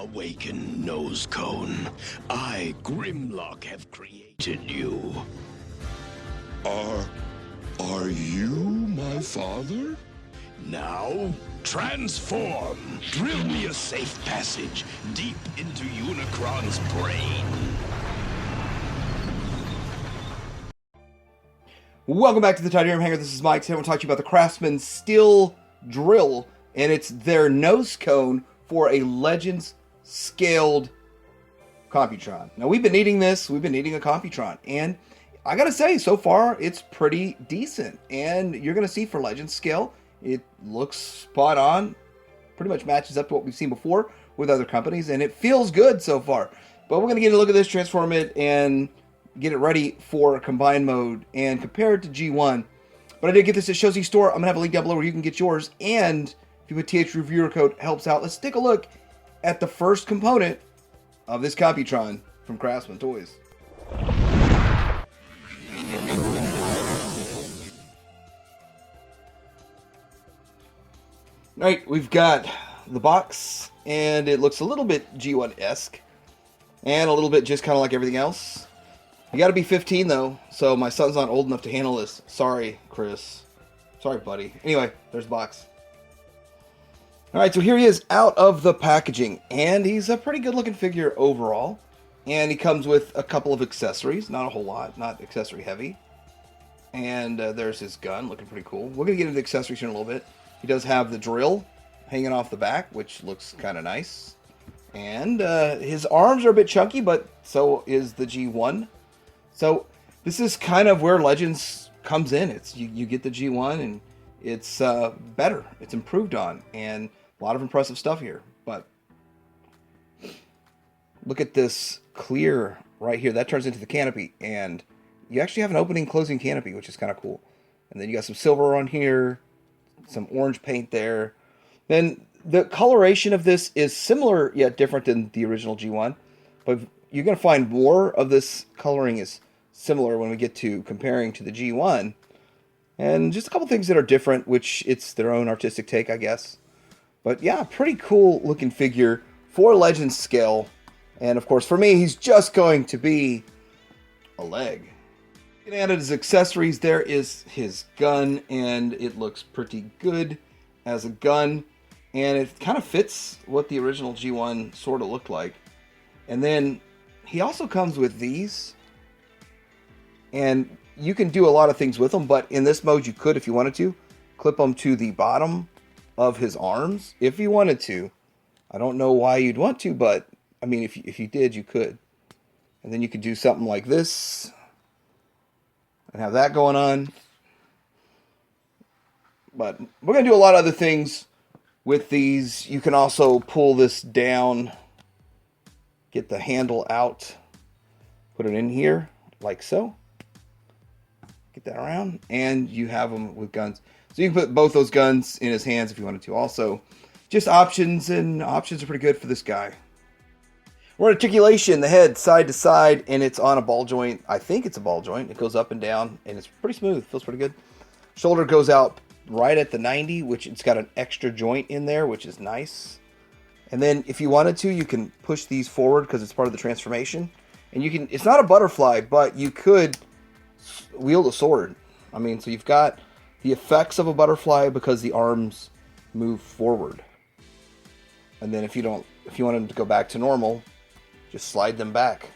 Awaken, Nosecone. I, Grimlock, have created you. Are you my father? Now, transform. Drill me a safe passage deep into Unicron's brain. Welcome back to the Titanium Hangar. This is Mike. Today I want to talk to you about the Craftsman Steel Drill, and it's their Nosecone for a Legends scaled Computron. Now, we've been needing this. We've been needing a Computron, and I gotta say, so far, it's pretty decent. And you're gonna see for Legends scale, it looks spot on. Pretty much matches up to what we've seen before with other companies, and it feels good so far. But we're gonna get a look at this, transform it, and get it ready for combined mode and compare it to G1. But I did get this at Shozy Store. I'm gonna have a link down below where you can get yours. And if you put TH reviewer code, helps out. Let's take a look at the first component of this Computron from Craftsman Toys. Alright, we've got the box, and it looks a little bit G1-esque, and a little bit just kind of like everything else. You gotta be 15 though, so my son's not old enough to handle this. Sorry, Chris. Sorry, buddy. Anyway, there's the box. Alright, so here he is out of the packaging, and he's a pretty good looking figure overall. And he comes with a couple of accessories, not a whole lot, not accessory heavy. And there's his gun, looking pretty cool. We're gonna get into the accessories here in a little bit. He does have the drill hanging off the back, which looks kind of nice. And his arms are a bit chunky, but so is the G1. So this is kind of where Legends comes in. It's you get the G1 and it's better. It's improved on, and a lot of impressive stuff here. But look at this clear right here. That turns into the canopy, and you actually have an opening closing canopy, which is kind of cool. And then you got some silver on here, some orange paint there. Then the coloration of this is similar yet different than the original G1, but you're going to find more of this coloring is similar when we get to comparing to the G1. And just a couple things that are different, which it's their own artistic take, I guess. But yeah, pretty cool looking figure for Legends scale. And of course, for me, he's just going to be a leg. Looking at his accessories, there is his gun, and it looks pretty good as a gun. And it kind of fits what the original G1 sort of looked like. And then he also comes with these. And you can do a lot of things with them, but in this mode you could, if you wanted to, clip them to the bottom of his arms, if you wanted to. I don't know why you'd want to, but, I mean, if you did, you could. And then you could do something like this, and have that going on. But we're going to do a lot of other things with these. You can also pull this down, get the handle out, put it in here, like so. Get that around, and you have them with guns. So you can put both those guns in his hands if you wanted to. Also, just options, and options are pretty good for this guy. We're at articulation, the head side to side, and it's on a ball joint. I think it's a ball joint. It goes up and down, and it's pretty smooth. Feels pretty good. Shoulder goes out right at the 90, which it's got an extra joint in there, which is nice. And then if you wanted to, you can push these forward because it's part of the transformation. And you can, it's not a butterfly, but you could wield a sword. I mean, so you've got the effects of a butterfly because the arms move forward. And then if you want them to go back to normal, just slide them back.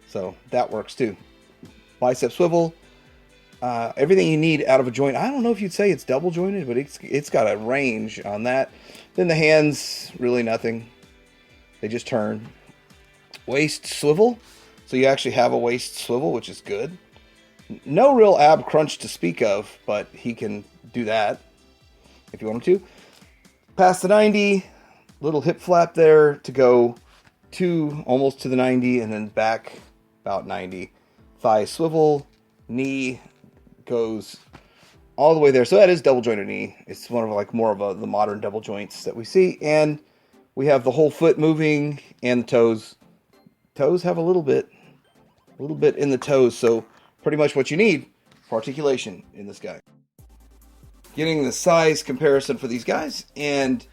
So that works too. Bicep swivel. Everything you need out of a joint. I don't know if you'd say it's double jointed, but it's got a range on that. Then the hands, really nothing. They just turn. Waist swivel. So you actually have a waist swivel, which is good. No real ab crunch to speak of, but he can do that if you want him to. Past the 90, little hip flap there to go to almost to the 90, and then back about 90. Thigh swivel, knee goes all the way there. So that is double jointed knee. It's one of like more of the modern double joints that we see, and we have the whole foot moving and the toes. Toes have a little bit in the toes, so pretty much what you need for articulation in this guy. Getting the size comparison for these guys, and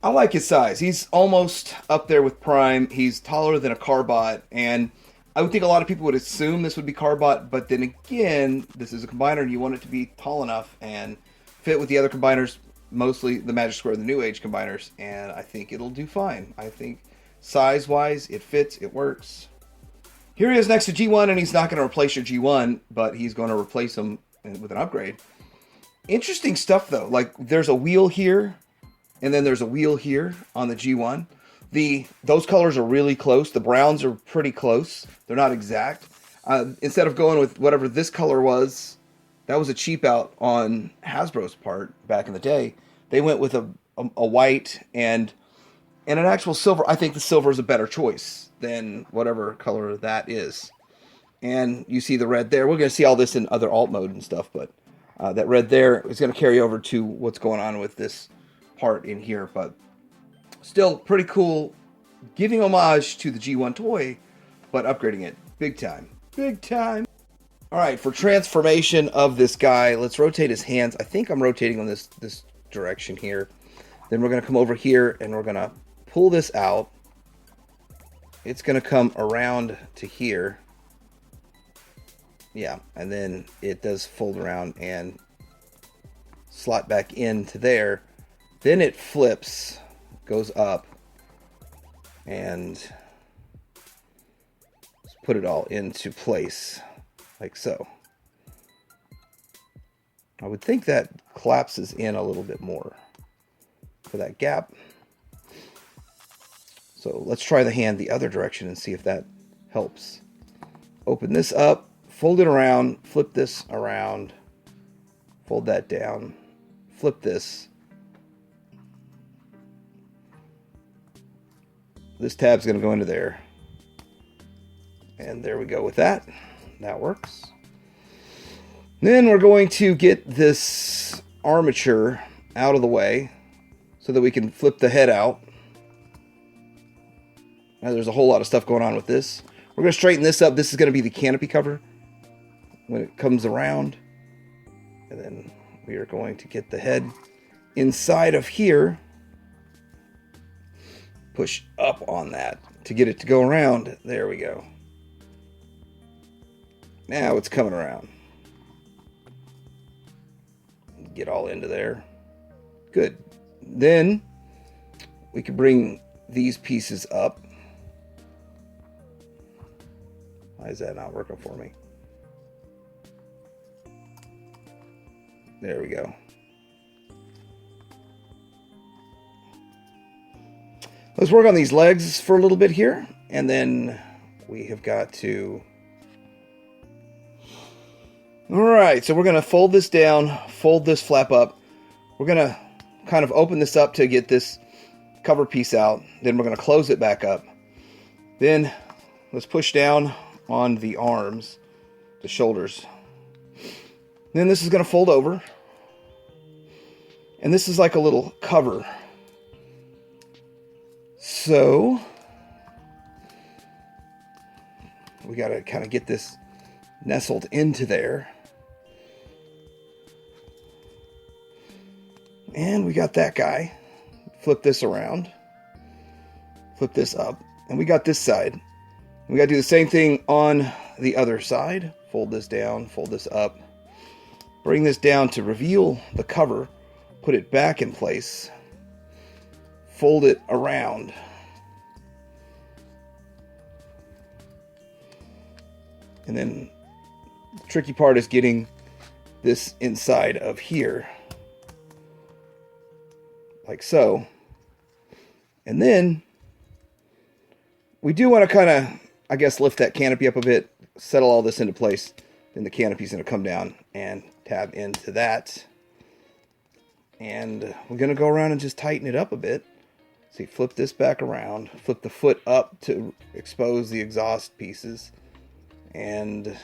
I like his size. He's almost up there with Prime. He's taller than a Carbot, and I would think a lot of people would assume this would be Carbot, but then again, this is a combiner, and you want it to be tall enough and fit with the other combiners, mostly the Magic Square, the New Age combiners, and I think it'll do fine. I think size-wise, it fits, it works. Here he is next to G1, and he's not going to replace your G1, but he's going to replace him with an upgrade. Interesting stuff, though. Like, there's a wheel here, and then there's a wheel here on the G1. Those colors are really close. The browns are pretty close. They're not exact. Instead of going with whatever this color was, that was a cheap out on Hasbro's part back in the day. They went with a white and an actual silver. I think the silver is a better choice than whatever color that is. And you see the red there. We're going to see all this in other alt mode and stuff, but that red there is going to carry over to what's going on with this part in here, but still pretty cool, giving homage to the G1 toy, but upgrading it big time. Big time. All right, for transformation of this guy, let's rotate his hands. I think I'm rotating on this direction here. Then we're going to come over here, and we're going to pull this out. It's going to come around to here. Yeah, and then it does fold around and slot back into there. Then it flips, goes up, and put it all into place, like so. I would think that collapses in a little bit more for that gap. So let's try the hand the other direction and see if that helps. Open this up. Fold it around, flip this around, fold that down, flip this. This tab's going to go into there. And there we go with that. That works. Then we're going to get this armature out of the way so that we can flip the head out. Now there's a whole lot of stuff going on with this. We're going to straighten this up. This is going to be the canopy cover when it comes around, and then we are going to get the head inside of here, push up on that to get it to go around. There we go. Now it's coming around. Get all into there. Good. Then we can bring these pieces up. Why is that not working for me? There we go. Let's work on these legs for a little bit here, and then we have got to... Alright, so we're going to fold this down, fold this flap up. We're going to kind of open this up to get this cover piece out. Then we're going to close it back up. Then let's push down on the arms, the shoulders. Then this is going to fold over. And this is like a little cover. So we got to kind of get this nestled into there. And we got that guy. Flip this around. Flip this up. And we got this side. We got to do the same thing on the other side. Fold this down, fold this up. Bring this down to reveal the cover. Put it back in place. Fold it around. And then the tricky part is getting this inside of here. Like so. And then we do want to kind of, I guess, lift that canopy up a bit, settle all this into place. Then the canopy's going to come down and tab into that. And we're going to go around and just tighten it up a bit. See, flip this back around. Flip the foot up to expose the exhaust pieces. And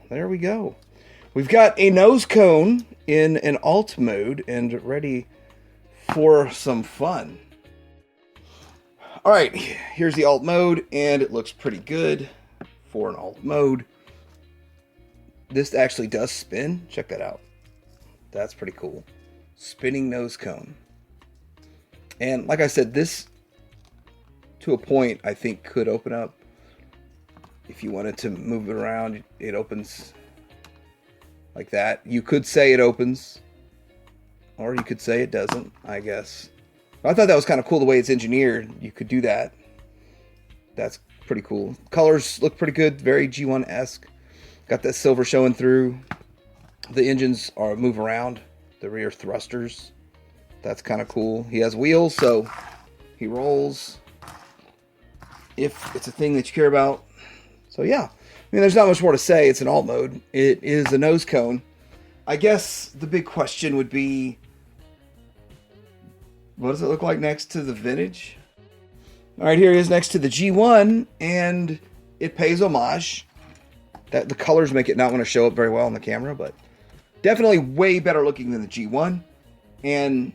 there we go. We've got a Nosecone in an alt mode and ready for some fun. Alright, here's the alt mode, and it looks pretty good for an alt mode. This actually does spin. Check that out. That's pretty cool. Spinning Nosecone. And like I said, this, to a point, I think could open up. If you wanted to move it around, it opens like that. You could say it opens, or you could say it doesn't, I guess. I thought that was kind of cool the way it's engineered. You could do that. That's pretty cool. Colors look pretty good, very G1-esque. Got that silver showing through. The engines are move around, the rear thrusters. That's kind of cool. He has wheels, so he rolls if it's a thing that you care about. So yeah, I mean, there's not much more to say. It's an alt mode. It is a nose cone. I guess the big question would be, what does it look like next to the vintage? All right, here it is next to the G1, and it pays homage. That the colors make it not want to show up very well on the camera, but definitely way better looking than the G1. And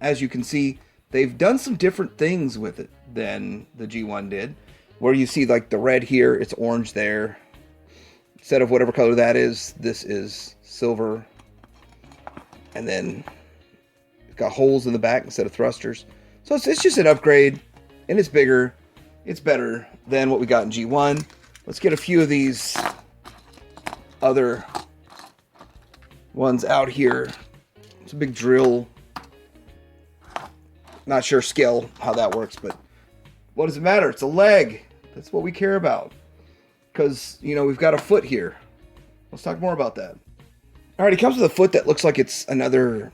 as you can see, they've done some different things with it than the G1 did. Where you see like the red here, it's orange there. Instead of whatever color that is, this is silver. And then it's got holes in the back instead of thrusters. So it's just an upgrade, and it's bigger. It's better than what we got in G1. Let's get a few of these other ones out here. It's a big drill. Not sure scale how that works, but what does it matter? It's a leg. That's what we care about. Because, you know, we've got a foot here. Let's talk more about that. All right, it comes with a foot that looks like it's another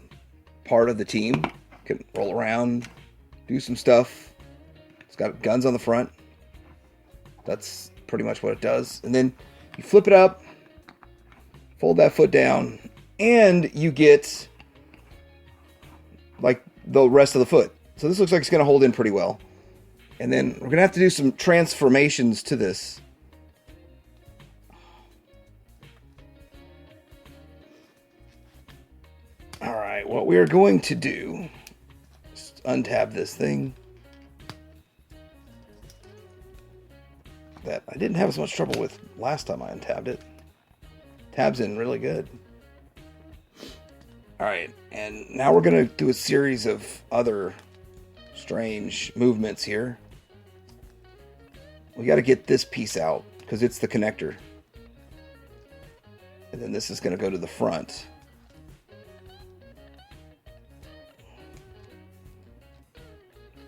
part of the team. Can roll around, do some stuff. It's got guns on the front. That's pretty much what it does. And then you flip it up, fold that foot down, and you get like the rest of the foot. So this looks like it's going to hold in pretty well. And then we're going to have to do some transformations to this. All right, what we are going to do is untab this thing. That I didn't have as much trouble with last time I untabbed it. Tabs in really good. All right, and now we're going to do a series of other strange movements here. We got to get this piece out because it's the connector. And then this is going to go to the front.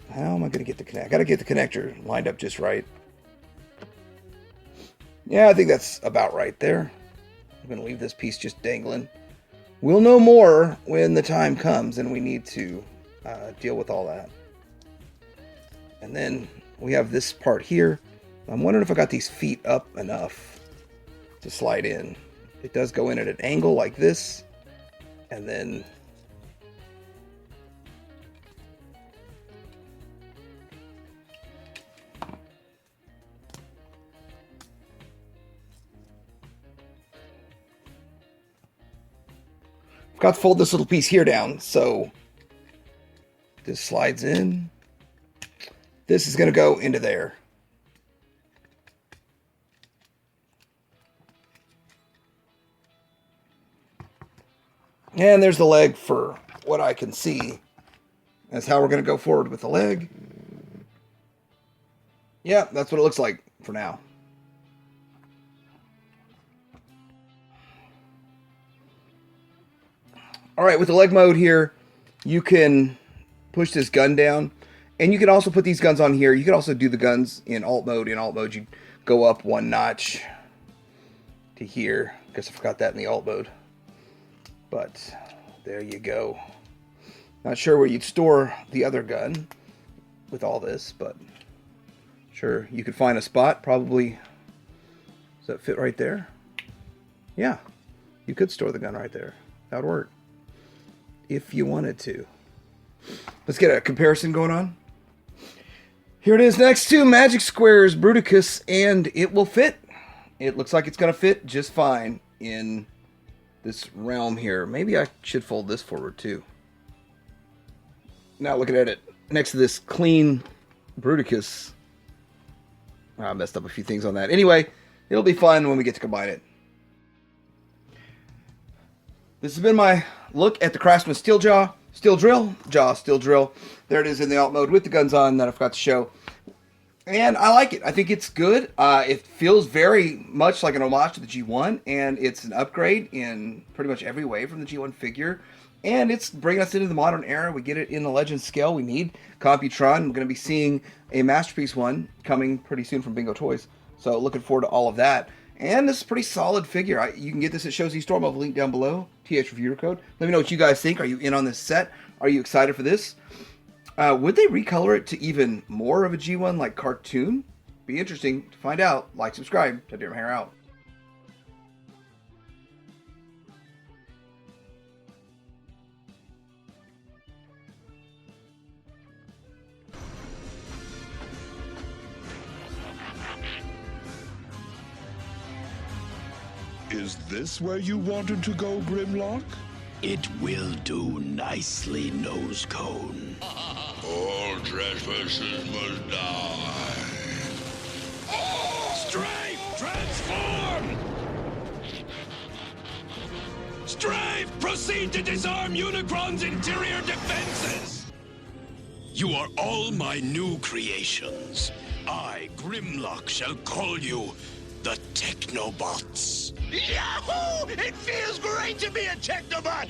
How am I going to get the connector? I got to get the connector lined up just right. Yeah, I think that's about right there. I'm going to leave this piece just dangling. We'll know more when the time comes and we need to deal with all that. And then we have this part here. I'm wondering if I got these feet up enough to slide in. It does go in at an angle like this. And then I've got to fold this little piece here down. So this slides in. This is going to go into there. And there's the leg for what I can see. That's how we're going to go forward with the leg. Yeah, that's what it looks like for now. All right, with the leg mode here, you can push this gun down. And you can also put these guns on here. You can also do the guns in alt mode. In alt mode, you go up one notch to here. I guess I forgot that in the alt mode. But there you go. Not sure where you'd store the other gun with all this, but sure, you could find a spot. Probably, does that fit right there? Yeah, you could store the gun right there. That would work if you wanted to. Let's get a comparison going on. Here it is next to Magic Square's Bruticus, and it will fit. It looks like it's going to fit just fine in this realm here. Maybe I should fold this forward too. Now looking at it next to this clean Bruticus. I messed up a few things on that. Anyway, it'll be fun when we get to combine it. This has been my look at the Craftsman Steeljaw. Steel drill, jaw steel drill. There it is in the alt mode with the guns on that I forgot to show. And I like it. I think it's good. It feels very much like an homage to the G1, and it's an upgrade in pretty much every way from the G1 figure. And it's bringing us into the modern era. We get it in the Legend scale we need. Computron, we're going to be seeing a Masterpiece one coming pretty soon from Bingo Toys. So looking forward to all of that. And this is a pretty solid figure. You can get this at Shows eStorm. I'll have a link down below. TH reviewer code. Let me know what you guys think. Are you in on this set? Are you excited for this? Would they recolor it to even more of a G1 like cartoon? Be interesting to find out. Like, subscribe. Ted Hair out. Is this where you wanted to go, Grimlock? It will do nicely, Nosecone. All trespassers must die. Strife, transform! Strife, proceed to disarm Unicron's interior defenses! You are all my new creations. I, Grimlock, shall call you the Technobots. Yahoo! It feels great to be a Technobot!